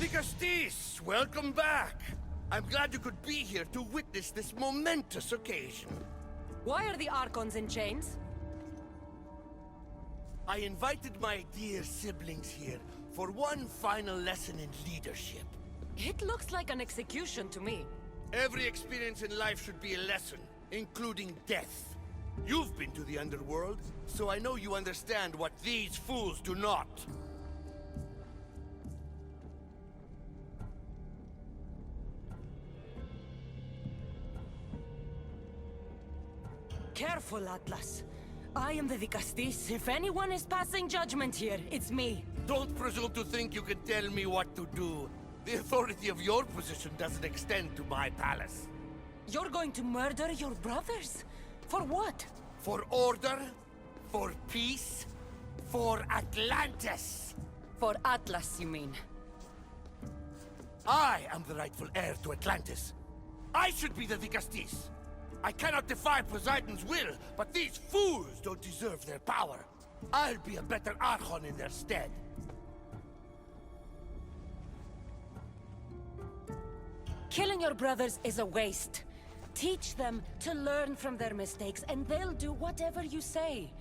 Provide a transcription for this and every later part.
Justice, welcome back. I'm glad you could be here to witness this momentous occasion. Why are the Archons in chains? I invited my dear siblings here for one final lesson in leadership. It looks like an execution to me. Every experience in life should be a lesson, including death. You've been to the underworld, so I know you understand what these fools do not. Careful, Atlas. I am the Vicastis. If anyone is passing judgment here, it's me. Don't presume to think you can tell me what to do. The authority of your position doesn't extend to my palace. You're going to murder your brothers? For what? For order, for peace, for Atlantis. For Atlas, you mean? I am the rightful heir to Atlantis. I should be the Vicastis. I cannot defy Poseidon's will, but these fools don't deserve their power. I'll be a better Archon in their stead. Killing your brothers is a waste. Teach them to learn from their mistakes, and they'll do whatever you say.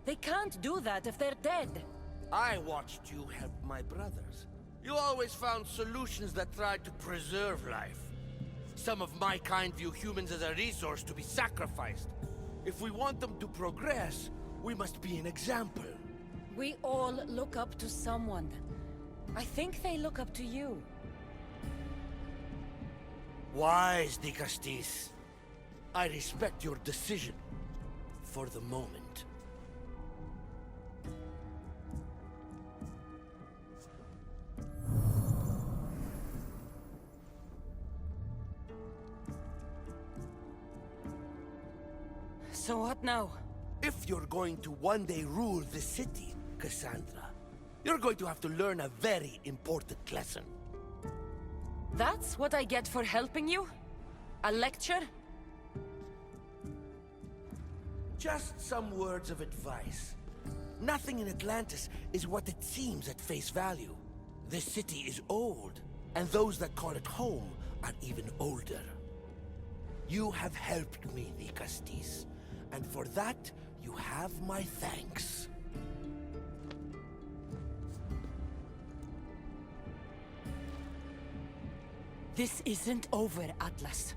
They can't do that if they're dead. I watched you help my brothers. You always found solutions that tried to preserve life. Some of my kind view humans as a resource to be sacrificed. If we want them to progress, we must be an example. We all look up to someone. I think they look up to you. Wise, Dicastis. I respect your decision. For the moment. So what now? If you're going to one day rule the city, Cassandra, you're going to have to learn a very important lesson. That's what I get for helping you? A lecture? Just some words of advice. Nothing in Atlantis is what it seems at face value. This city is old, and those that call it home are even older. You have helped me, Vicastis, and for that, you have my thanks. This isn't over, Atlas.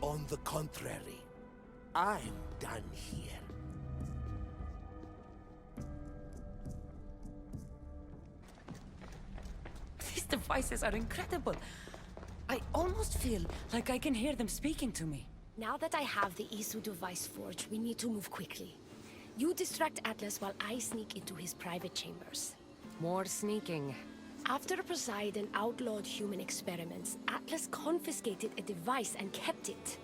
On the contrary, I'm done here. These devices are incredible. I almost feel like I can hear them speaking to me. Now that I have the Isu device forged, we need to move quickly. You distract Atlas while I sneak into his private chambers. More sneaking. After Poseidon outlawed human experiments, Atlas confiscated a device and kept it.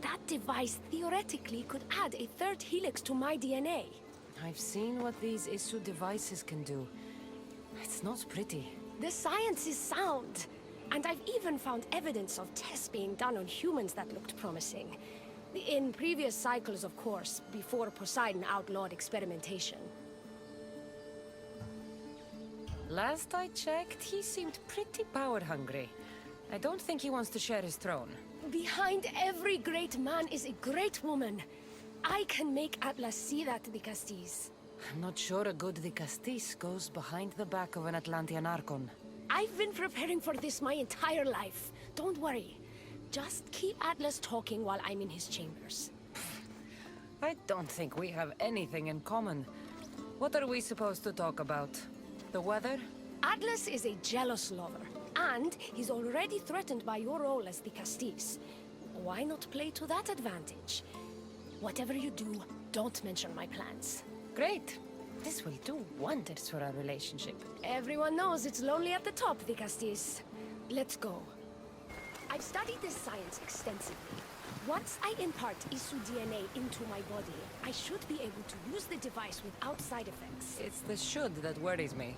That device theoretically could add a third helix to my DNA. I've seen what these Isu devices can do. It's not pretty. The science is sound. And I've even found evidence of tests being done on humans that looked promising. In previous cycles, of course, before Poseidon outlawed experimentation. Last I checked, he seemed pretty power-hungry. I don't think he wants to share his throne. Behind every great man is a great woman. I can make Atlas see that, Vicastis. I'm not sure a good Vicastis goes behind the back of an Atlantean Archon. I've been preparing for this my entire life. Don't worry. Just keep Atlas talking while I'm in his chambers. I don't think we have anything in common. What are we supposed to talk about? The weather? Atlas is a jealous lover, and he's already threatened by your role as the Castis. Why not play to that advantage? Whatever you do, don't mention my plans. Great. This will do wonders for our relationship. Everyone knows it's lonely at the top, the Castis. Let's go. I've studied this science extensively. Once I impart Isu DNA into my body, I should be able to use the device without side effects. It's the should that worries me.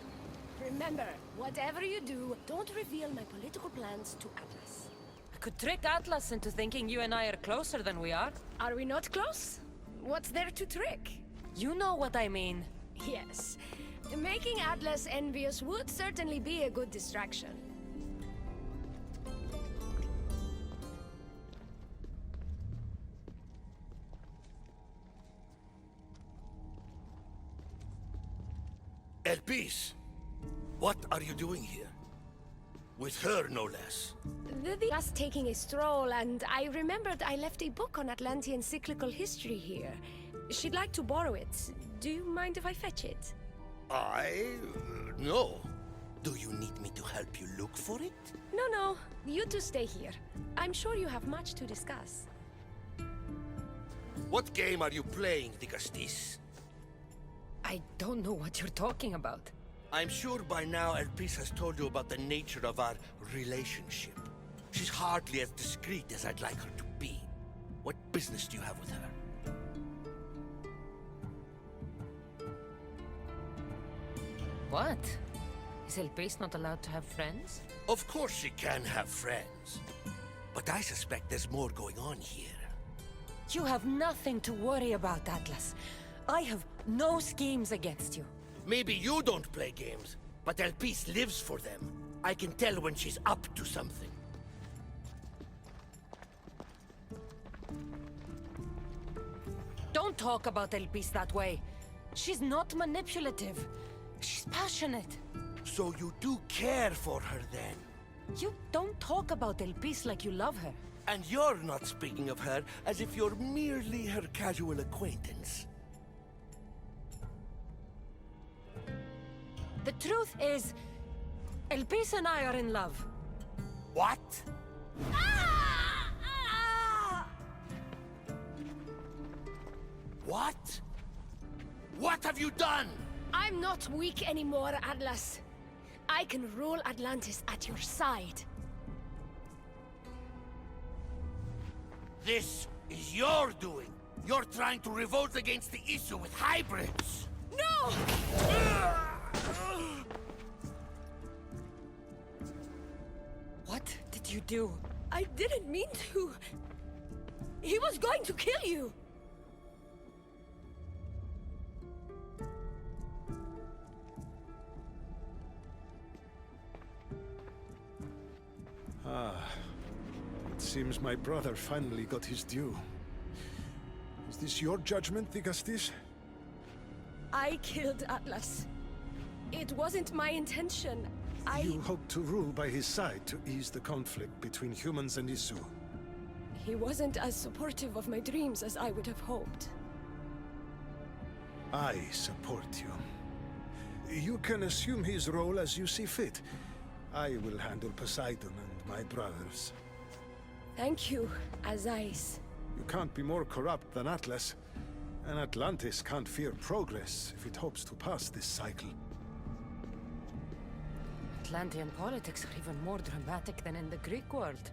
Remember, whatever you do, don't reveal my political plans to Atlas. I could trick Atlas into thinking you and I are closer than we are. Are we not close? What's there to trick? You know what I mean. Yes. Making Atlas envious would certainly be a good distraction. Elpis, what are you doing here? With her, no less. Just taking a stroll, and I remembered I left a book on Atlantean cyclical history here. She'd like to borrow it. Do you mind if I fetch it? No. Do you need me to help you look for it? No. You two stay here. I'm sure you have much to discuss. What game are you playing, Dicastis? I don't know what you're talking about. I'm sure by now Elpis has told you about the nature of our relationship. She's hardly as discreet as I'd like her to be. What business do you have with her? What? Is Elpis not allowed to have friends? Of course she can have friends. But I suspect there's more going on here. You have nothing to worry about, Atlas. I have no schemes against you. Maybe you don't play games, but Elpis lives for them. I can tell when she's up to something. Don't talk about Elpis that way. She's not manipulative. She's passionate. So you do care for her then? You don't talk about Elpis like you love her. And you're not speaking of her as if you're merely her casual acquaintance. The truth is, Elpis and I are in love. What? What? What have you done? I'm not weak anymore, Atlas. I can rule Atlantis at your side. This is your doing. You're trying to revolt against the issue with hybrids. No! What did you do? I didn't mean to. He was going to kill you. It seems my brother finally got his due. Is this your judgment, Dicastis? I killed Atlas. It wasn't my intention. You hoped to rule by his side to ease the conflict between humans and Isu. He wasn't as supportive of my dreams as I would have hoped. I support you. You can assume his role as you see fit. I will handle Poseidon and my brothers. Thank you, Azais. You can't be more corrupt than Atlas. And Atlantis can't fear progress if it hopes to pass this cycle. Atlantean politics are even more dramatic than in the Greek world.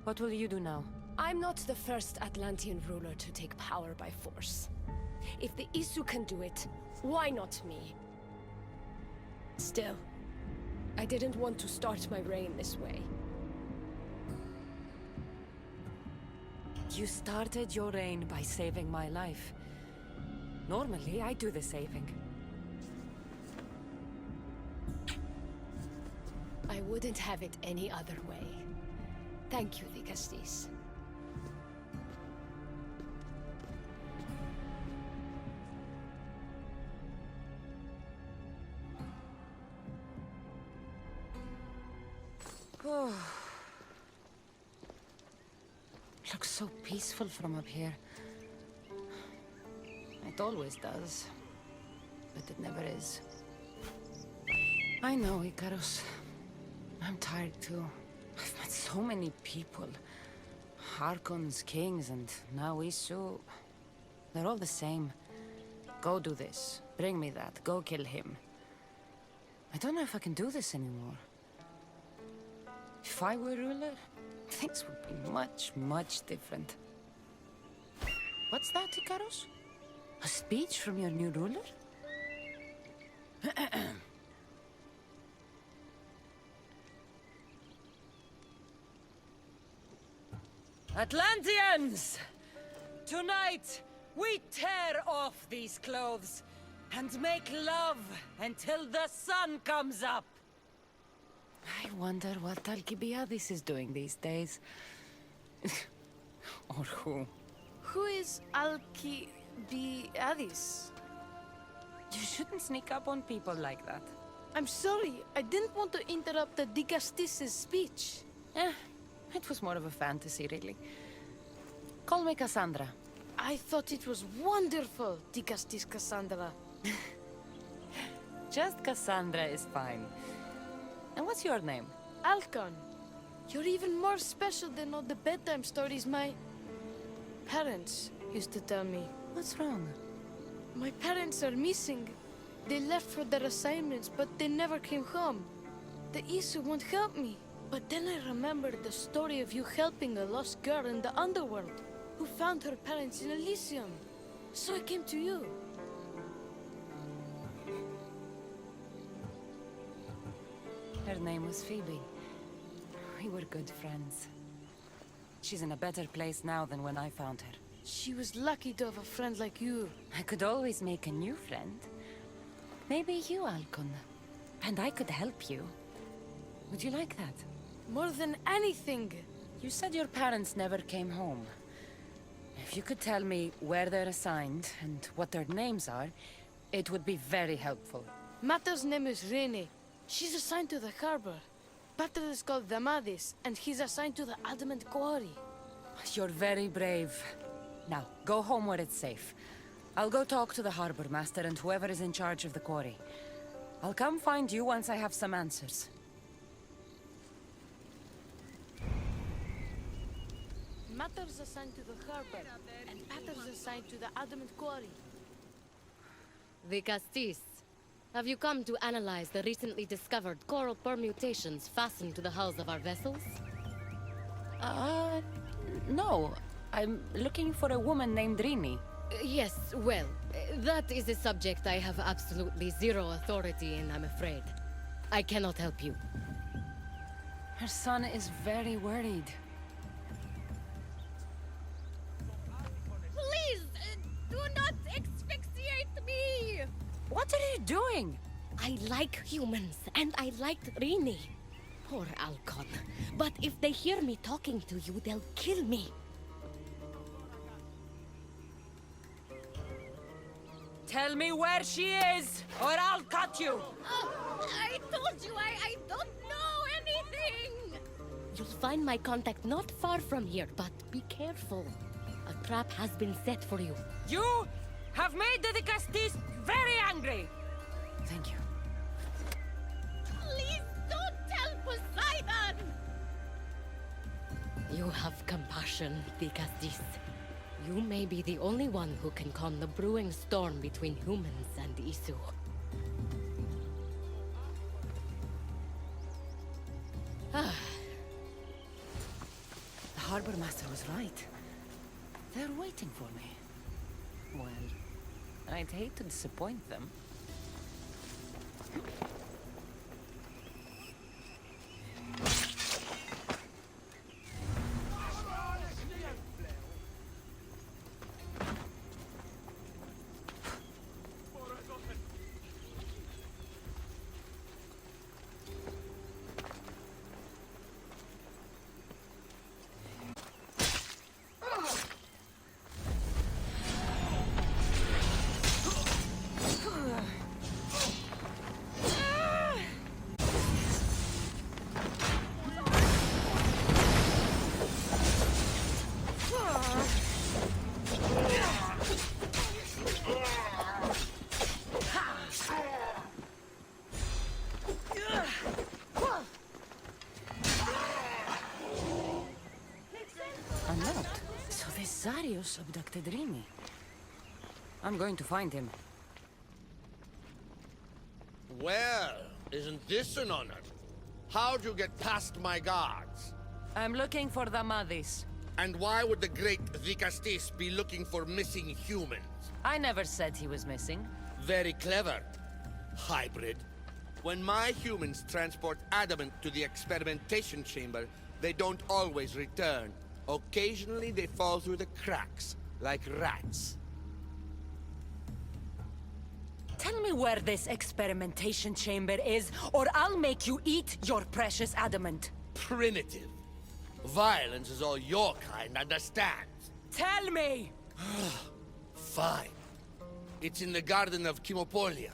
What will you do now? I'm not the first Atlantean ruler to take power by force. If the Isu can do it, why not me? Still, I didn't want to start my reign this way. You started your reign by saving my life. Normally, I do the saving. I wouldn't have it any other way. Thank you, Dicastis. Oh. Looks so peaceful from up here. It always does. But it never is. I know, Icarus. I'm tired too. I've met so many people. Harkons, kings, and now Isu. They're all the same. Go do this. Bring me that. Go kill him. I don't know if I can do this anymore. If I were ruler, things would be much, much different. What's that, Icarus? A speech from your new ruler? Atlanteans! Tonight, we tear off these clothes. and make love until the sun comes up. I wonder what Alcibiades is doing these days. Or who. Who is Alcibiades? You shouldn't sneak up on people like that. I'm sorry, I didn't want to interrupt the Dicastis' speech. It was more of a fantasy, really. Call me Cassandra. I thought it was wonderful, Dicastis Cassandra. Just Cassandra is fine. And what's your name? Alcon, you're even more special than all the bedtime stories my parents used to tell me. What's wrong? My parents are missing. They left for their assignments, but they never came home. The Isu won't help me. But then I remembered the story of you helping a lost girl in the underworld, who found her parents in Elysium. So I came to you. Her name was Phoebe. We were good friends. She's in a better place now than when I found her. She was lucky to have a friend like you. I could always make a new friend. Maybe you, Alcon. And I could help you. Would you like that? More than anything. You said your parents never came home. If you could tell me where they're assigned and what their names are, it would be very helpful. Mata's name is Rene. She's assigned to the harbor. Pater is called Damadis, and he's assigned to the Adamant Quarry. You're very brave. Now, go home where it's safe. I'll go talk to the harbor master and whoever is in charge of the quarry. I'll come find you once I have some answers. Mater's assigned to the harbor, and Pater's assigned to the Adamant Quarry. The Castis. Have you come to analyze the recently discovered coral permutations fastened to the hulls of our vessels? No. I'm looking for a woman named Rini. Yes, well, that is a subject I have absolutely zero authority in, I'm afraid. I cannot help you. Her son is very worried. Please, do not asphyxiate me! What are you doing? I like humans, and I liked Rini. Poor Alcon. But if they hear me talking to you, they'll kill me. Tell me where she is, or I'll cut you! I told you I don't know anything! You'll find my contact not far from here, but be careful. A trap has been set for you. You have made the Castis very angry! Thank you. Please don't tell Poseidon! You have compassion, Dicastis. You may be the only one who can calm the brewing storm between humans and Isu. The harbor master was right. They're waiting for me. Well, I'd hate to disappoint them. A note. So this Zarius abducted Rini. I'm going to find him. Well, isn't this an honor? How'd you get past my guards? I'm looking for the Madis. And why would the great Dicastis be looking for missing humans? I never said he was missing. Very clever. Hybrid. When my humans transport adamant to the experimentation chamber, they don't always return. Occasionally they fall through the cracks, like rats. Tell me where this experimentation chamber is, or I'll make you eat your precious adamant. Primitive. Violence is all your kind understands. Tell me! Fine. It's in the Garden of Kimopolia.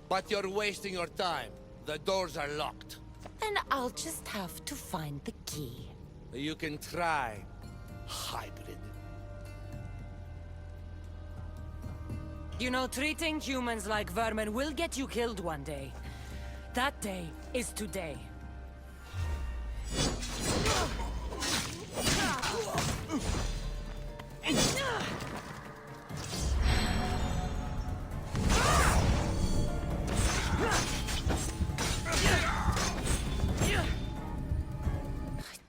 But you're wasting your time. The doors are locked. Then I'll just have to find the key. You can try, hybrid. You know, treating humans like vermin will get you killed one day. That day is today. I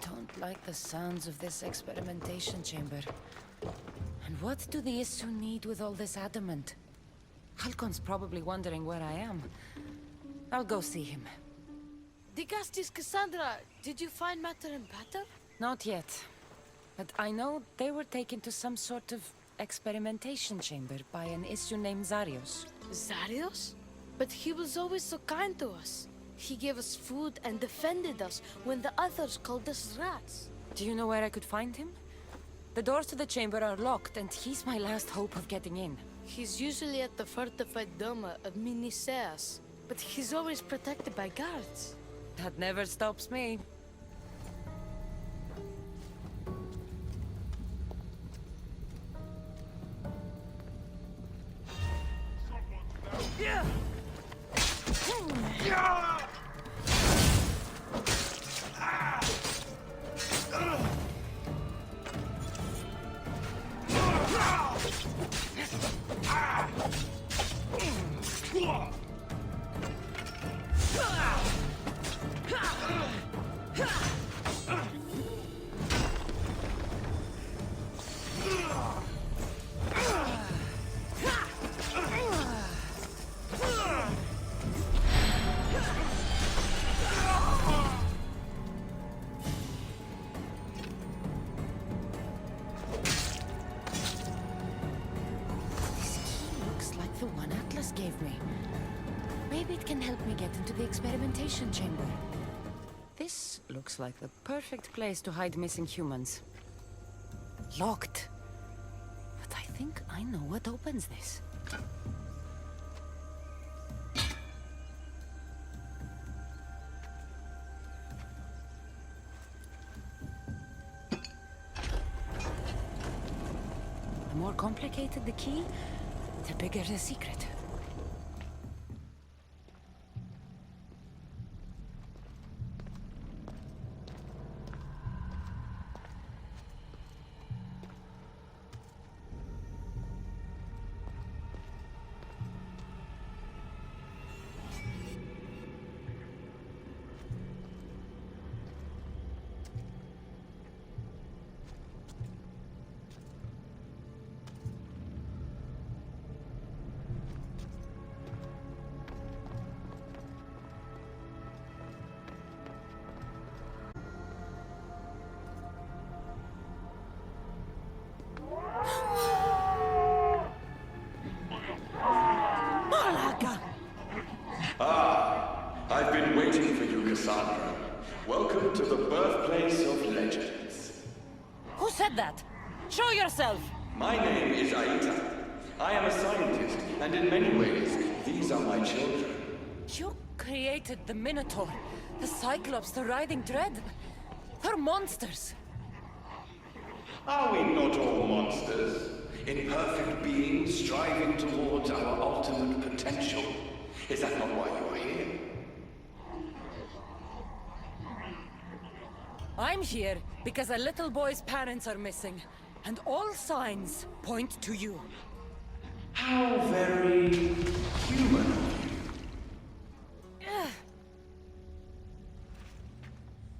don't like the sounds of this experimentation chamber. And what do the Isu need with all this adamant? Halcon's probably wondering where I am. I'll go see him. Digastis Cassandra, did you find Matter and Pater? Not yet. But I know they were taken to some sort of experimentation chamber by an Isu named Zarios. Zarios? But he was always so kind to us. He gave us food and defended us when the others called us rats. Do you know where I could find him? The doors to the chamber are locked, and he's my last hope of getting in. He's usually at the fortified Doma of Miniseas, but he's always protected by guards. That never stops me. The one Atlas gave me. Maybe it can help me get into the experimentation chamber. This looks like the perfect place to hide missing humans. Locked. But I think I know what opens this. The more complicated the key, the bigger the secret. I've been waiting for you, Cassandra. Welcome to the birthplace of legends. Who said that? Show yourself! My name is Aita. I am a scientist, and in many ways, these are my children. You created the Minotaur, the Cyclops, the Writhing Dread. They're monsters. Are we not all monsters? Imperfect beings striving towards our ultimate potential. Is that not why you are here? I'm here because a little boy's parents are missing, and all signs point to you. How very human of you.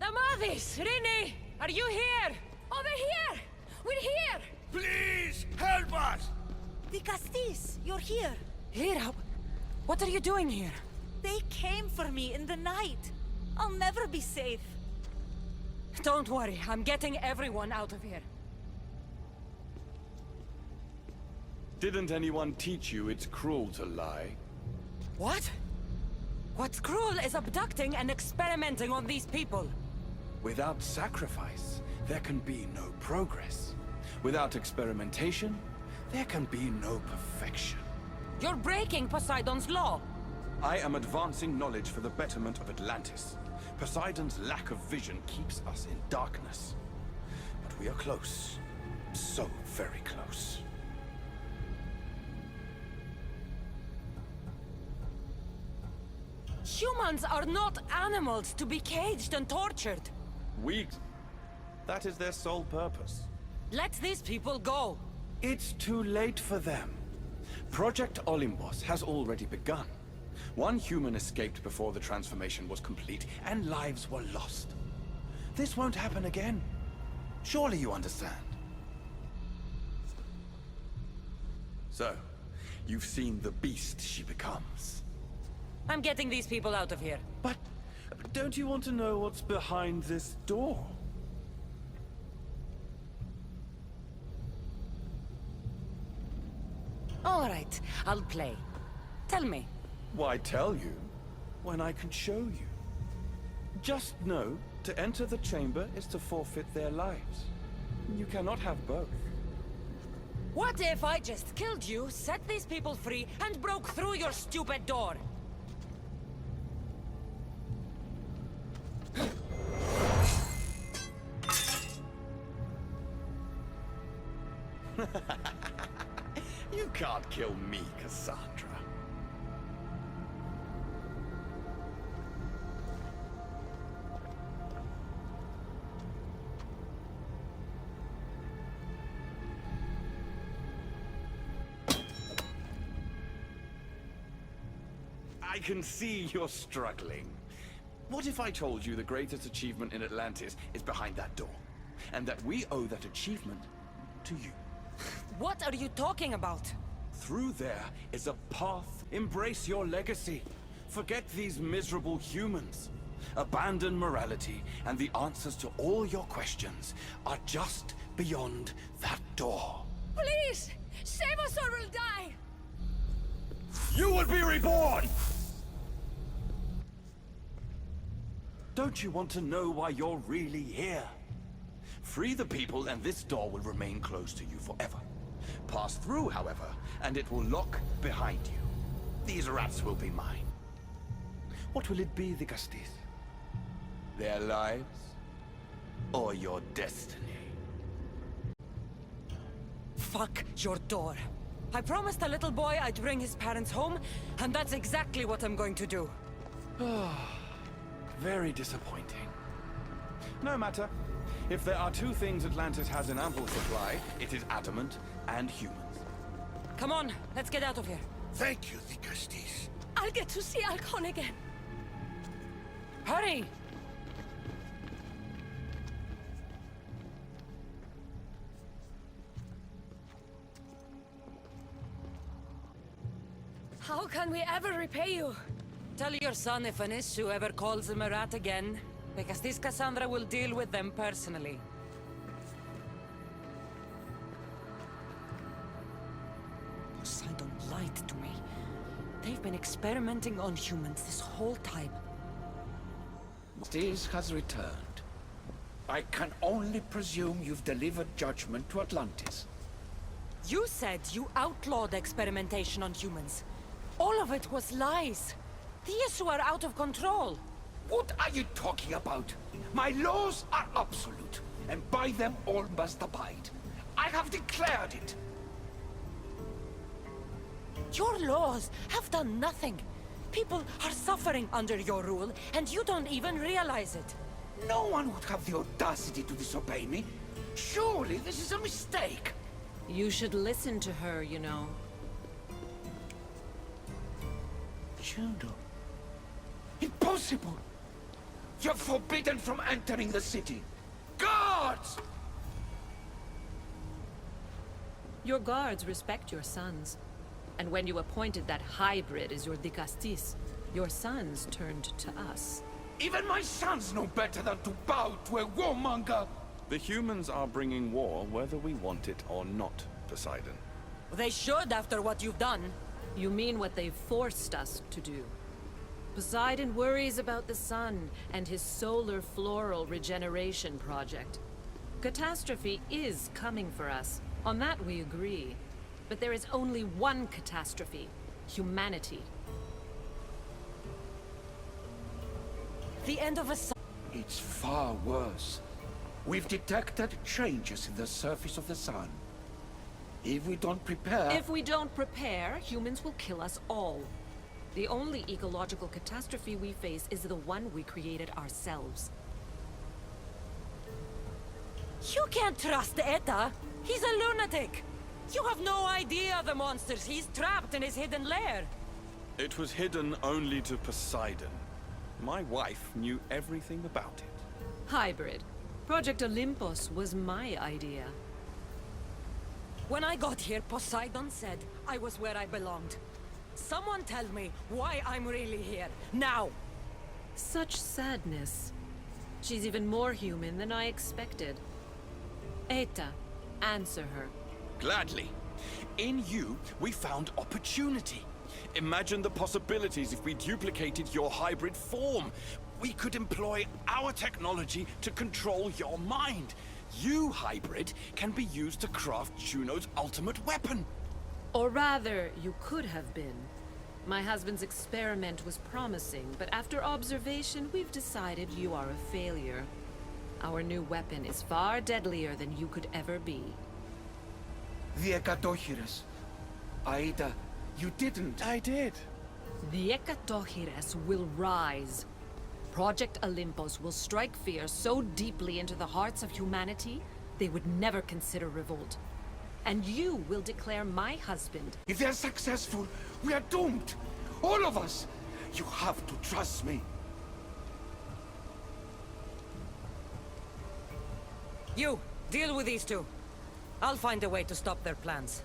Namadis! Rini! Are you here? Over here! We're here! Please, help us! The Castis, you're here. Lyra, what are you doing here? They came for me in the night. I'll never be safe. Don't worry, I'm getting everyone out of here. Didn't anyone teach you it's cruel to lie? What? What's cruel is abducting and experimenting on these people. Without sacrifice, there can be no progress. Without experimentation, there can be no perfection. You're breaking Poseidon's law. I am advancing knowledge for the betterment of Atlantis. Poseidon's lack of vision keeps us in darkness. But we are close. So very close. Humans are not animals to be caged and tortured. That is their sole purpose. Let these people go. It's too late for them. Project Olympus has already begun. One human escaped before the transformation was complete, and lives were lost. This won't happen again. Surely you understand. So, you've seen the beast she becomes. I'm getting these people out of here. But don't you want to know what's behind this door? All right, I'll play. Tell me. Why tell you when I can show you? Just know, to enter the chamber is to forfeit their lives. You cannot have both. What if I just killed you, set these people free, and broke through your stupid door? You can't kill me, Cassandra. I can see you're struggling. What if I told you the greatest achievement in Atlantis is behind that door? And that we owe that achievement to you? What are you talking about? Through there is a path. Embrace your legacy. Forget these miserable humans. Abandon morality, and the answers to all your questions are just beyond that door. Please! Save us or we'll die! You will be reborn! Don't you want to know why you're really here? Free the people and this door will remain closed to you forever. Pass through, however, and it will lock behind you. These rats will be mine. What will it be, the Gusties? Their lives? Or your destiny? Fuck your door. I promised a little boy I'd bring his parents home, and that's exactly what I'm going to do. Very disappointing. No matter. If there are two things Atlantis has in ample supply, it is adamant and humans. Come on, let's get out of here. Thank you, the Gusties. I'll get to see Alcon again. Hurry! How can we ever repay you? Tell your son if an issue ever calls him a rat again, because this Cassandra will deal with them personally. Poseidon lied to me. They've been experimenting on humans this whole time. This has returned. I can only presume you've delivered Judgement to Atlantis. You said you outlawed experimentation on humans. All of it was lies. The issue are out of control. What are you talking about? My laws are absolute, and by them all must abide. I have declared it. Your laws have done nothing. People are suffering under your rule, and you don't even realize it. No one would have the audacity to disobey me. Surely this is a mistake. You should listen to her, you know. Juno. Impossible! You're forbidden from entering the city. Guards! Your guards respect your sons. And when you appointed that hybrid as your dicastis, your sons turned to us. Even my sons know better than to bow to a warmonger! The humans are bringing war whether we want it or not, Poseidon. They should after what you've done. You mean what they've forced us to do. Poseidon worries about the sun and his solar floral regeneration project. Catastrophe is coming for us. On that we agree. But there is only one catastrophe: humanity. The end of a It's far worse. We've detected changes in the surface of the sun. If we don't prepare... If we don't prepare, humans will kill us all. The only ecological catastrophe we face is the one we created ourselves. You can't trust Eta. He's a lunatic. You have no idea of the monsters he's trapped in his hidden lair. It was hidden only to Poseidon. My wife knew everything about it. Hybrid. Project Olympus was my idea. When I got here, Poseidon said I was where I belonged. Someone tell me why I'm really here, now! Such sadness. She's even more human than I expected. Eta, answer her. Gladly. In you, we found opportunity. Imagine the possibilities if we duplicated your hybrid form. We could employ our technology to control your mind. You, hybrid, can be used to craft Juno's ultimate weapon. Or rather, you could have been. My husband's experiment was promising, but after observation, we've decided you are a failure. Our new weapon is far deadlier than you could ever be. The Ekatochires. Aida, you didn't. I did. The Ekatochires will rise. Project Olympus will strike fear so deeply into the hearts of humanity, they would never consider revolt. And you will declare my husband. If they're successful, we are doomed. All of us. You have to trust me. You, deal with these two. I'll find a way to stop their plans.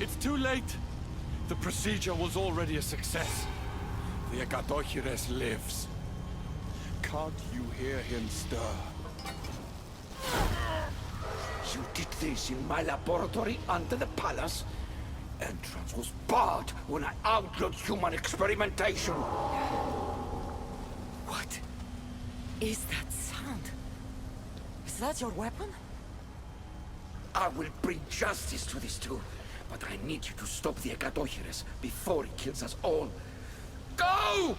It's too late. The procedure was already a success. The Ekatochires lives. Can't you hear him stir? You did this in my laboratory under the palace. Entrance was barred when I outlawed human experimentation. What is that sound? Is that your weapon? I will bring justice to these two, but I need you to stop the Ekatochires before it kills us all. Go!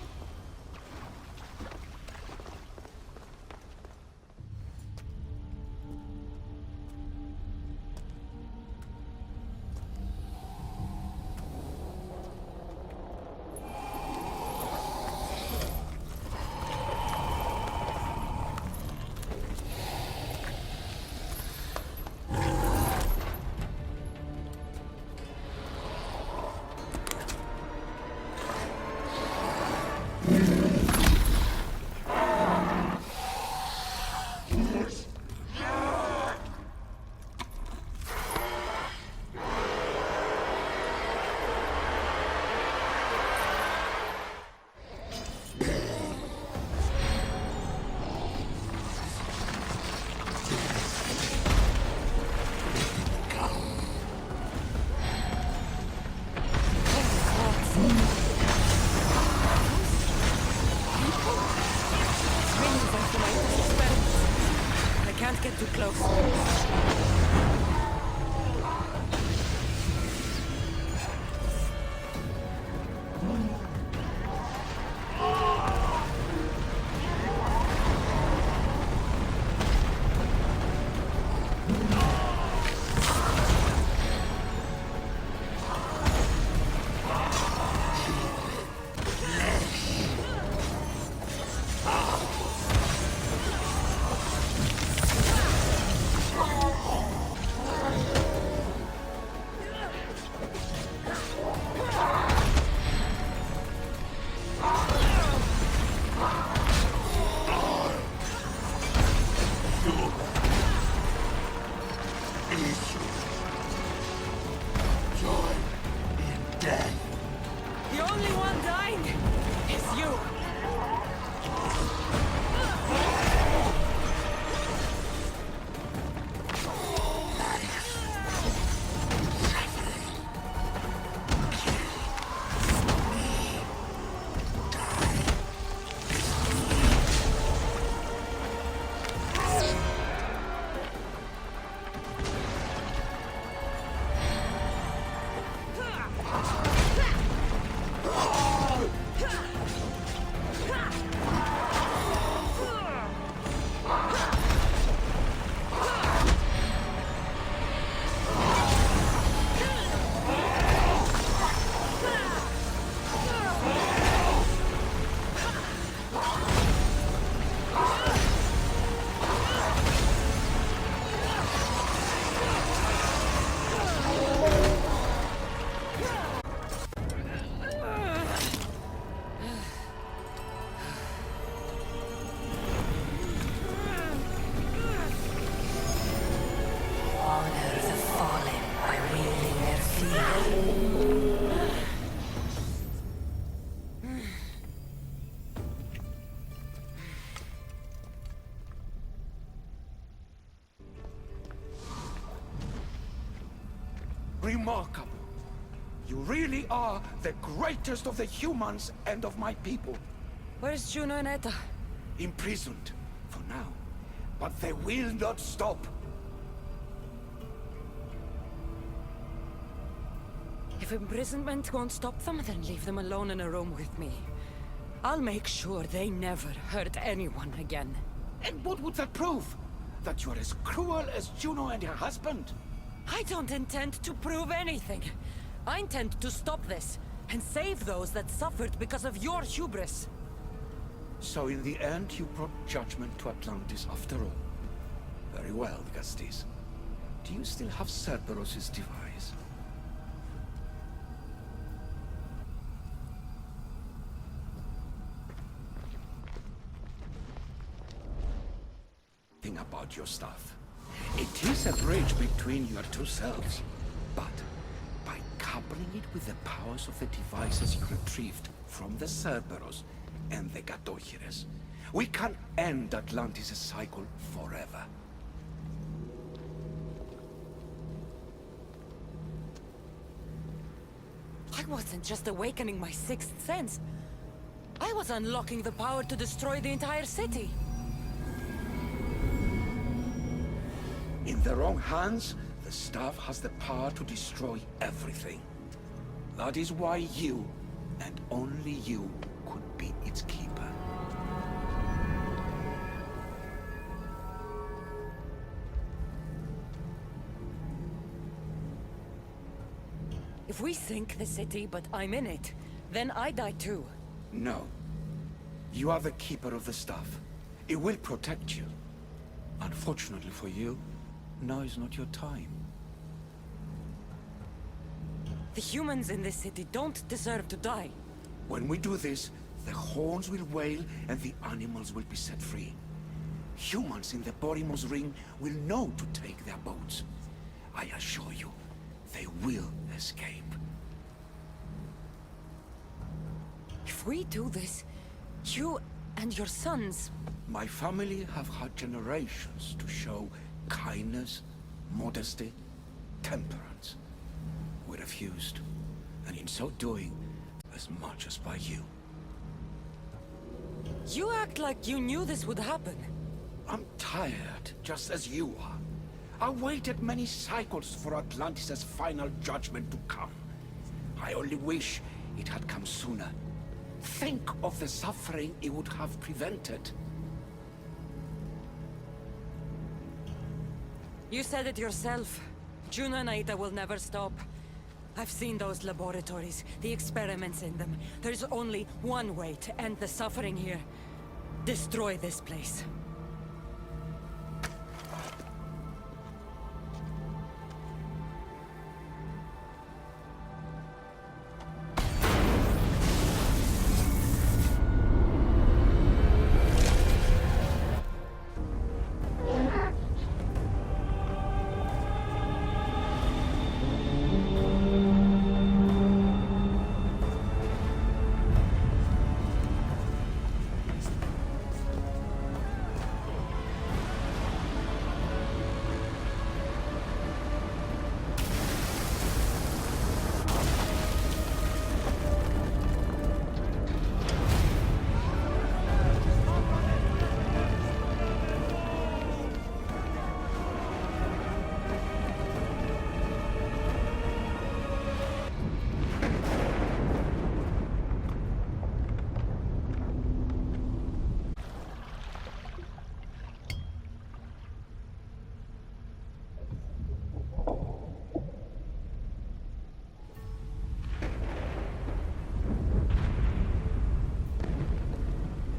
Can't get too close. remarkable. You really are the greatest of the humans and of my people. Where's Juno and Etta? Imprisoned, for now. But they will not stop. If imprisonment won't stop them, then leave them alone in a room with me. I'll make sure they never hurt anyone again. And what would that prove? That you're as cruel as Juno and her husband? I don't intend to prove anything. I intend to stop this, and save those that suffered because of your hubris. So in the end, you brought Judgement to Atlantis after all. Very well, Gastis. Do you still have Cerberus' device? Think about your stuff. It is a bridge between your two selves, but by coupling it with the powers of the devices you retrieved from the Cerberus and the Gatohires, we can end Atlantis' cycle forever. I wasn't just awakening my sixth sense. I was unlocking the power to destroy the entire city. In the wrong hands, the staff has the power to destroy everything. That is why you, and only you, could be its keeper. If we sink the city, but I'm in it, then I die too. No. You are the keeper of the staff. It will protect you. Unfortunately for you, now is not your time. The humans in this city don't deserve to die. When we do this, the horns will wail and the animals will be set free. Humans in the Borymos Ring will know to take their boats. I assure you, they will escape. If we do this, you and your sons... My family have had generations to show kindness, modesty, temperance. We refused, and in so doing, as much as by you. You act like you knew this would happen. I'm tired, just as you are. I waited many cycles for Atlantis' final judgment to come. I only wish it had come sooner. Think of the suffering it would have prevented. You said it yourself. Juno and Aida will never stop. I've seen those laboratories, the experiments in them. There's only one way to end the suffering here. Destroy this place.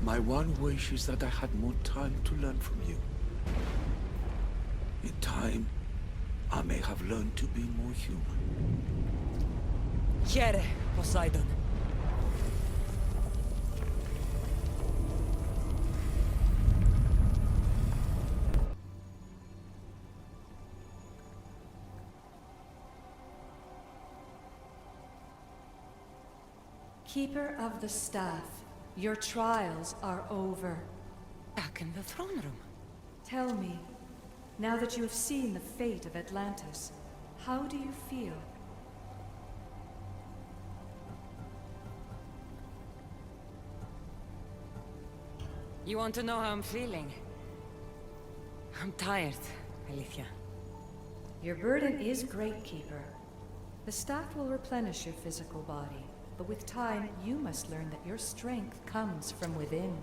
My one wish is that I had more time to learn from you. In time, I may have learned to be more human. Here, Poseidon. Keeper of the Staff, your trials are over. Back in the throne room. Tell me, now that you have seen the fate of Atlantis, how do you feel? You want to know how I'm feeling? I'm tired, Alicia. Your burden is great, Keeper. The staff will replenish your physical body, but with time, you must learn that your strength comes from within.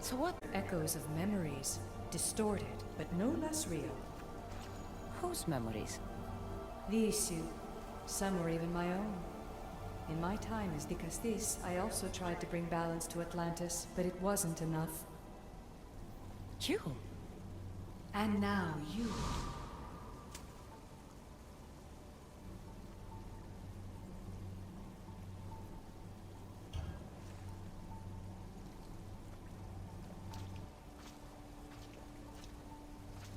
So what? Echoes of memories, distorted, but no less real. Whose memories? The issue. Some were even my own. In my time as Dicastis, I also tried to bring balance to Atlantis, but it wasn't enough. You? And now you.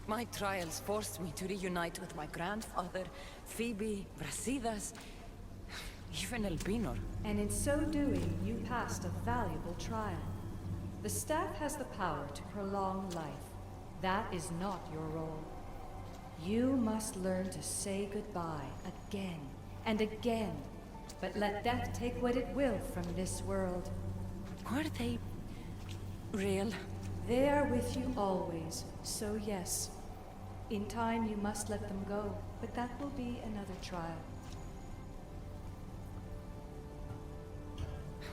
My trials forced me to reunite with my grandfather, Phoebe, Brasidas, even Elpinor. And in so doing, you passed a valuable trial. The staff has the power to prolong life. That is not your role. You must learn to say goodbye again and again, but let death take what it will from this world. Were they real? They are with you always, so yes. In time you must let them go, but that will be another trial.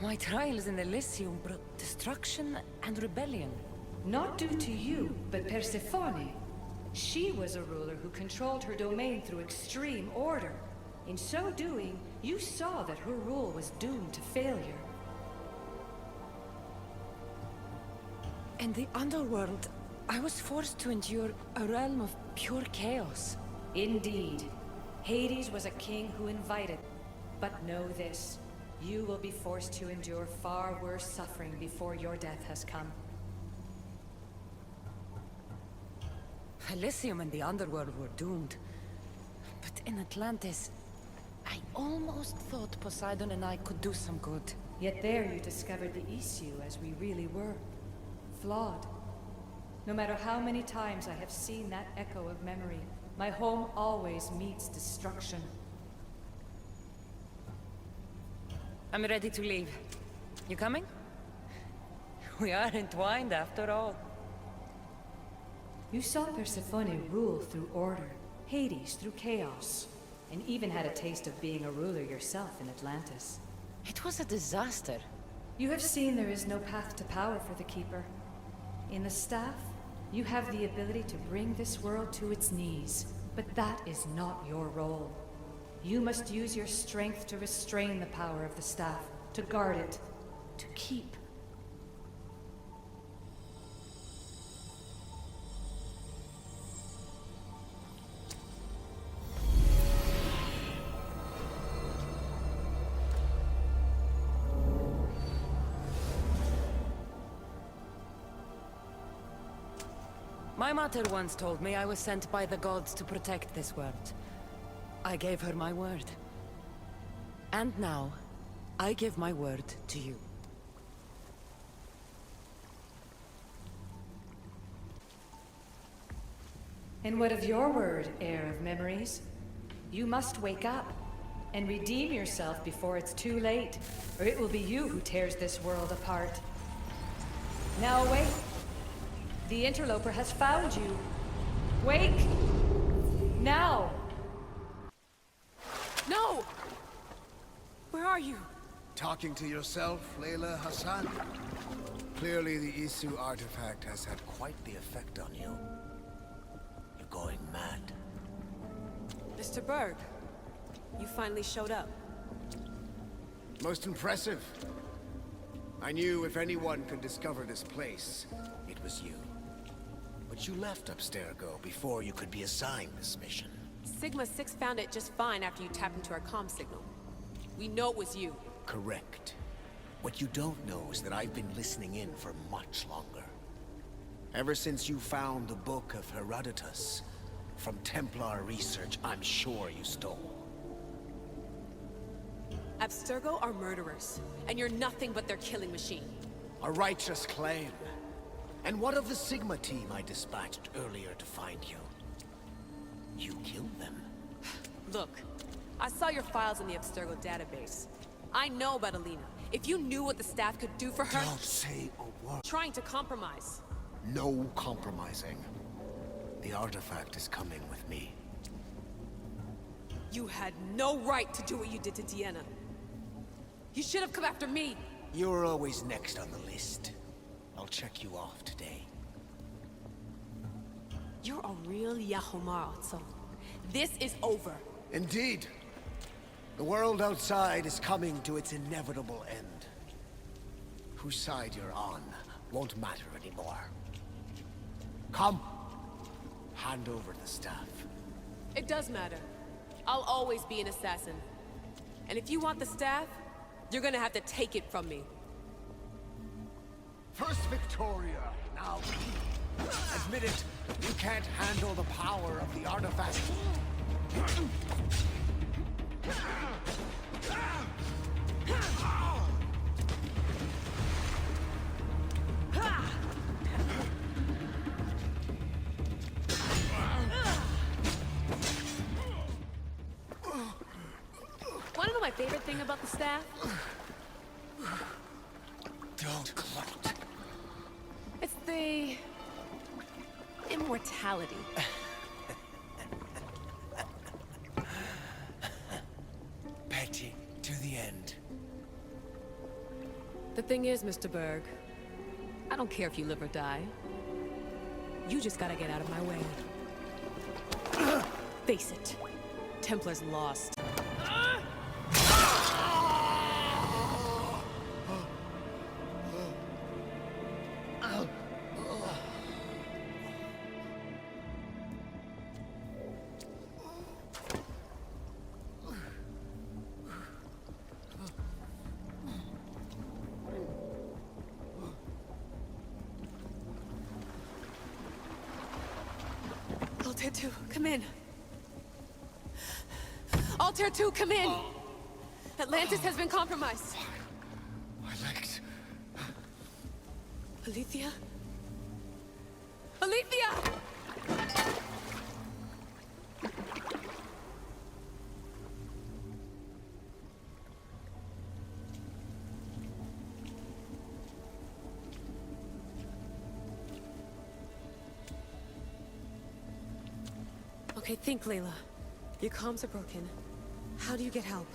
My trials in Elysium brought destruction and rebellion. Not due to you, but Persephone. She was a ruler who controlled her domain through extreme order. In so doing, you saw that her rule was doomed to failure. In the underworld, I was forced to endure a realm of pure chaos. Indeed. Hades was a king who invited. But know this. You will be forced to endure far worse suffering before your death has come. Elysium and the underworld were doomed. But in Atlantis, I almost thought Poseidon and I could do some good. Yet there you discovered the issue as we really were. Flawed. No matter how many times I have seen that echo of memory, my home always meets destruction. I'm ready to leave. You coming? We are entwined after all. You saw Persephone rule through order, Hades through chaos, and even had a taste of being a ruler yourself in Atlantis. It was a disaster. You have seen there is no path to power for the Keeper. In the staff, you have the ability to bring this world to its knees, but that is not your role. You must use your strength to restrain the power of the staff, to guard it, to keep. My mother once told me I was sent by the gods to protect this world. I gave her my word. And now, I give my word to you. And what of your word, heir of memories? You must wake up and redeem yourself before it's too late, or it will be you who tears this world apart. Now awake! The interloper has found you. Wake! Now! No! Where are you? Talking to yourself, Layla Hassan? Clearly the Isu artifact has had quite the effect on you. You're going mad. Mr. Berg, you finally showed up. Most impressive. I knew if anyone could discover this place, it was you. But you left Abstergo before you could be assigned this mission. Sigma 6 found it just fine after you tapped into our comm signal. We know it was you. Correct. What you don't know is that I've been listening in for much longer. Ever since you found the Book of Herodotus, from Templar research I'm sure you stole. Abstergo are murderers, and you're nothing but their killing machine. A righteous claim. And what of the Sigma team I dispatched earlier to find you? You killed them. Look, I saw your files in the Abstergo database. I know about Alina. If you knew what the staff could do for her... Don't say a word. Trying to compromise. No compromising. The artifact is coming with me. You had no right to do what you did to Deanna. You should have come after me. You're always next on the list. I'll check you off today. You're a real Yahomar, so this is over. Indeed. The world outside is coming to its inevitable end. Whose side you're on won't matter anymore. Come. Hand over the staff. It does matter. I'll always be an assassin. And if you want the staff, you're gonna have to take it from me. First Victoria, now admit it, you can't handle the power of the artifact. Wanna know my favorite thing about the staff? Don't gloat. It's the... immortality. Petty to the end. The thing is, Mr. Berg, I don't care if you live or die. You just gotta get out of my way. Face it. Templar's lost. Altair 2, come in. Altair 2, come in! Atlantis has been compromised. My legs. Alethea? Alethea! Okay, think, Layla. Your comms are broken. How do you get help?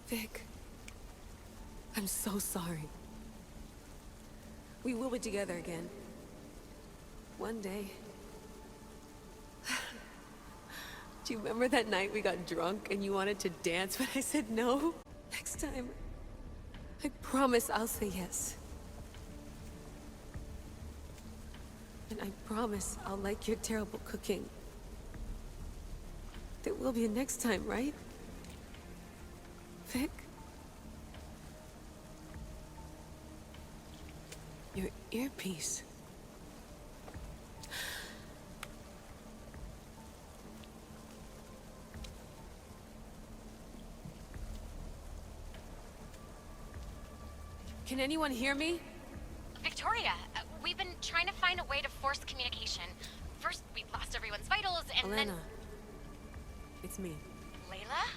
Vic, I'm so sorry. We will be together again. One day. Do you remember that night we got drunk and you wanted to dance, but I said no? Next time, I promise I'll say yes. And I promise I'll like your terrible cooking. There will be a next time, right? Vic? Your earpiece. Can anyone hear me? Victoria, we've been trying to find a way to force communication. First, we lost everyone's vitals, and Elena. then... It's me. Layla?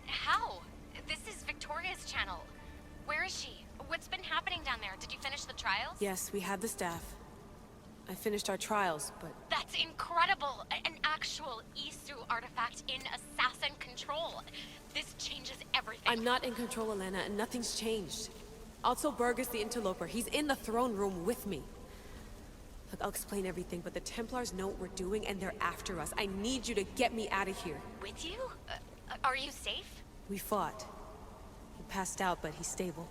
How? This is Victoria's channel. Where is she? What's been happening down there? Did you finish the trials? Yes, we have the staff. I finished our trials, but... That's incredible! An actual Isu artifact in assassin control. This changes everything. I'm not in control, Elena, and nothing's changed. Also, Berg is the interloper. He's in the throne room with me. Look, I'll explain everything, but the Templars know what we're doing, and they're after us. I need you to get me out of here. With you? Are you safe? We fought. He passed out, but he's stable.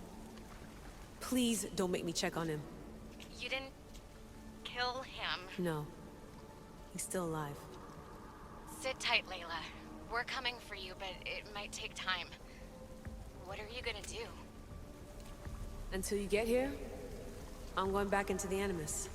Please don't make me check on him. You didn't... kill him? No. He's still alive. Sit tight, Layla. We're coming for you, but it might take time. What are you gonna do? Until you get here, I'm going back into the Animus.